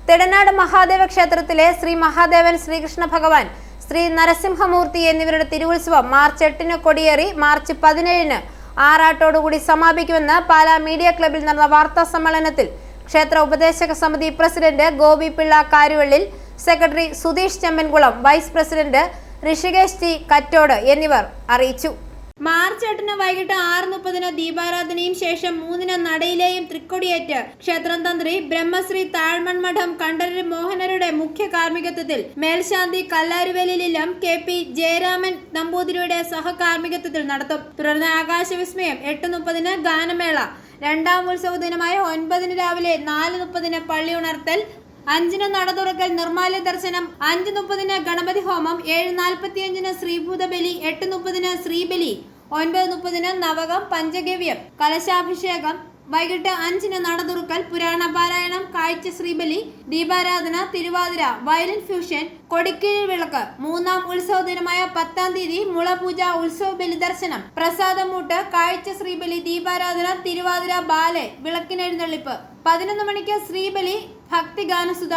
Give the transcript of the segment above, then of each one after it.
തെടനാട് മഹാദേവ ക്ഷേത്രത്തിലെ ശ്രീ മഹാദേവൻ ശ്രീകൃഷ്ണ ഭഗവാൻ, ശ്രീ നരസിംഹമൂർത്തി എന്നിവരുടെ തിരുവുത്സവം മാർച്ച് 8-ന് കൊടിയേറി മാർച്ച് 17-ന് ആറാട്ടോടുകൂടി സമാപിക്കുമെന്ന് പാലാ മീഡിയ ക്ലബ്ബിൽ നടന്ന വാർത്താ സമ്മേളനത്തിൽ ക്ഷേത്ര ഉപദേശക സമിതി president Gopi Pillai Karuvallil, secretary Sudheesh Chembankulam, vice president Rishikesh T Kattod എന്നിവർ അറിയിച്ചു. മാർച്ച് 8-ന് വൈകിട്ട് 6:30-ന് ദീപാരാധനയും ശേഷം 3-ന് നടയിലെയും തൃക്കൊടിയേറ്റ് ക്ഷേത്രം തന്ത്രി ബ്രഹ്മശ്രീ താഴ്മൺമഠം കണ്ഠരര് മോഹനരുടെ മുഖ്യ കാർമ്മികത്വത്തിൽ മേൽശാന്തി കല്ലാരുവേലിലില്ലം KP ജയരാമൻ നമ്പൂതിരിയുടെ സഹകാർമ്മികത്വത്തിൽ നടത്തും. തുടർന്ന് ആകാശവിസ്മയം 8:30-ന് ഗാനമേള, രണ്ടാം ഉത്സവ ദിനമായ 9-ന് രാവിലെ 4:30-ന് പള്ളി ഉണർത്തൽ, 5-ന് നട തുറക്കൽ, നിർമ്മാല്യ ദർശനം, 5:30-ന് ഗണപതി ഹോമം, 7:45-ന് ശ്രീഭൂതബലി, 8:30-ന് ശ്രീബലി, 9:30-ന് നവകം, പഞ്ചഗവ്യം, കലശാഭിഷേകം, വൈകിട്ട് 5-ന് നട തുറക്കൽ, പുരാണ പാരായണം, കാഴ്ച ശ്രീബലി, ദീപാരാധന, തിരുവാതിര, വയലിൻ ഫ്യൂഷൻ, കൊടിക്കീഴിൽ വിളക്ക്, 3-ാം ഉത്സവ ദിനമായ 10-ാം തീയതി മുളപൂജ, ഉത്സവ ബലി ദർശനം, പ്രസാദമൂട്ട്, കാഴ്ച ശ്രീബലി, ദീപാരാധന, തിരുവാതിര, ബാലെ, വിളക്കിനെഴുന്നള്ളിപ്പ്, 11 മണിക്ക് ശ്രീബലി, ഭക്തിഗാനസുധ,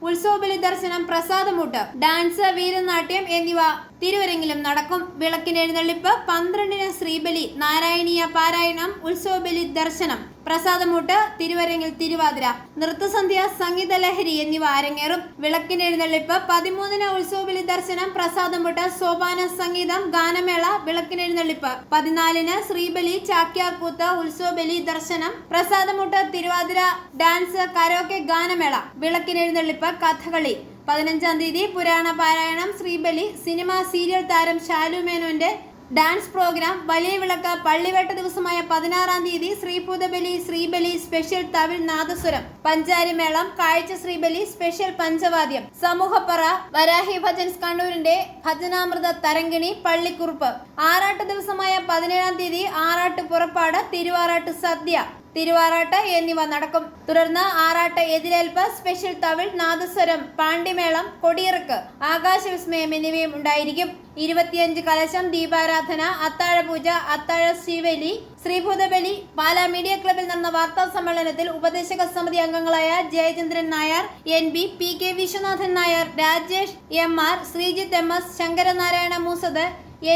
ഉത്സവബലി ദർശനം, പ്രസാദമൂട്ട്, ഡാൻസ്, വീരനാട്യം എന്നിവ തിരുവരങ്ങിലും നടക്കും. വിളക്കിനെഴുന്നള്ളിപ്പ് 12-ന് ശ്രീബലി, നാരായണീയ പാരായണം, ഉത്സവബലി ദർശനം, പ്രസാദമൂട്ട്, തിരുവരങ്ങിൽ തിരുവാതിര, നൃത്തസന്ധ്യ, സംഗീത ലഹരി എന്നിവ അരങ്ങേറും. വിളക്കിനെഴുന്നള്ളിപ്പ് 13-ന് ഉത്സവബലി ദർശനം, പ്രസാദമൂട്ട്, സോപാന സംഗീതം, ഗാനമേള, വിളക്കിനെഴുന്നള്ളിപ്പ് 14-ന് ശ്രീബലി, ചാക്യാർകൂത്ത്, ഉത്സവബലി ദർശനം, പ്രസാദമൂട്ട്, തിരുവാതിര, ഡാൻസ്, കരോക്കെ, ഗാനമേള, വിളക്കിനെഴുന്നള്ളിപ്പ്, കഥകളി, 15-ാം തീയതി പുരാണ പാരായണം, ശ്രീബലി, സിനിമ സീരിയൽ താരം ശാലു മേനോന്റെ ഡാൻസ് പ്രോഗ്രാം, വലിയ വിളക്ക്, പള്ളിവേട്ട ദിവസമായ 16-ാം തീയതി ശ്രീഭൂതബലി, ശ്രീബലി സ്പെഷ്യൽ തവിൽ നാദസ്വരം, പഞ്ചാരിമേളം, കാഴ്ച ശ്രീബലി സ്പെഷ്യൽ പഞ്ചവാദ്യം, സമൂഹപ്പറ, വരാഹി ഭജൻസ് കണ്ണൂരിന്റെ ഭജനാമൃത തരംഗിണി, പള്ളിക്കുറുപ്പ്. ആറാട്ട് ദിവസമായ 17-ാം തീയതി ആറാട്ട് പുറപ്പാട്, തിരുവാറാട്ട് സദ്യ, തിരുവാറാട്ട് എന്നിവ നടക്കും. തുടർന്ന് ആറാട്ട് എതിരേൽപ്പ്, സ്പെഷ്യൽ തവിൽ നാദസ്വരം, പാണ്ടിമേളം, കൊടിയിറക്ക്, ആകാശവിസ്മയം എന്നിവയും ഉണ്ടായിരിക്കും. 25 കലശം, ദീപാരാധന, അത്താഴപൂജ, അത്താഴ ശ്രീബലി, ശ്രീഭൂതബലി. പാലാ മീഡിയ ക്ലബ്ബിൽ നടന്ന വാർത്താ സമ്മേളനത്തിൽ ഉപദേശക സമിതി അംഗങ്ങളായ Jayachandran Nair, NB, PK Viswanathan Nair, Rajesh MR, Sreejith MS, Shankaranarayana Moosad,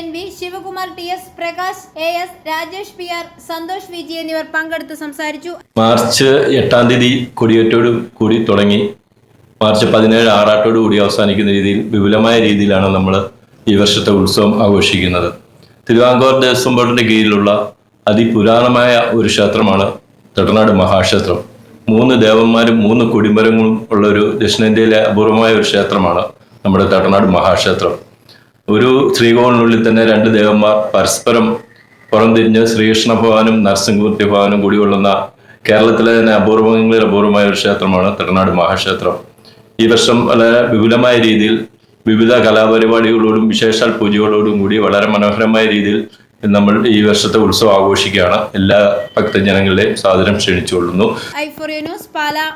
NB, Shivakumar TS, Prakash AS, Rajesh PR, Santhosh VG എന്നിവർ പങ്കെടുത്ത് സംസാരിച്ചു. മാർച്ച് 8-ാം തീയതി കൊടിയേറ്റോട് കൂടി തുടങ്ങി മാർച്ച് 17 ആറാട്ടോട് കൂടി അവസാനിക്കുന്ന രീതിയിൽ വിപുലമായ രീതിയിലാണ് നമ്മൾ ഈ വർഷത്തെ ഉത്സവം ആഘോഷിക്കുന്നത്. തിരുവിതാംകൂർ ദേവസ്വം ബോർഡിന്റെ കീഴിലുള്ള അതിപുരാതനമായ ഒരു ക്ഷേത്രമാണ് തെടനാട് മഹാക്ഷേത്രം. 3 ദേവന്മാരും 3 കൊടിമരങ്ങളും ഉള്ള ഒരു ദക്ഷിണേന്ത്യയിലെ അപൂർവമായ ഒരു ക്ഷേത്രമാണ് നമ്മുടെ തെടനാട് മഹാക്ഷേത്രം. ഒരു ശ്രീകോവിലിനുള്ളിൽ തന്നെ 2 ദേവന്മാർ പരസ്പരം പുറംതിരിഞ്ഞ് ശ്രീകൃഷ്ണ ഭഗവാനും നരസിംഹമൂർത്തി ഭഗവാനും കൂടികൊള്ളുന്ന കേരളത്തിലെ തന്നെ അപൂർവങ്ങളിൽ അപൂർവമായ ഒരു ക്ഷേത്രമാണ് തെടനാട് മഹാക്ഷേത്രം. ഈ വർഷം വളരെ വിപുലമായ രീതിയിൽ വിവിധ കലാപരിപാടികളോടും വിശേഷാൽ പൂജകളോടും കൂടി വളരെ മനോഹരമായ രീതിയിൽ നമ്മൾ ഈ വർഷത്തെ ഉത്സവം ആഘോഷിക്കുകയാണ്. എല്ലാ ഭക്തജനങ്ങളെയും സാദരം ക്ഷണിച്ചുകൊള്ളുന്നു. ഐ4 ന്യൂസ്, പാലാ.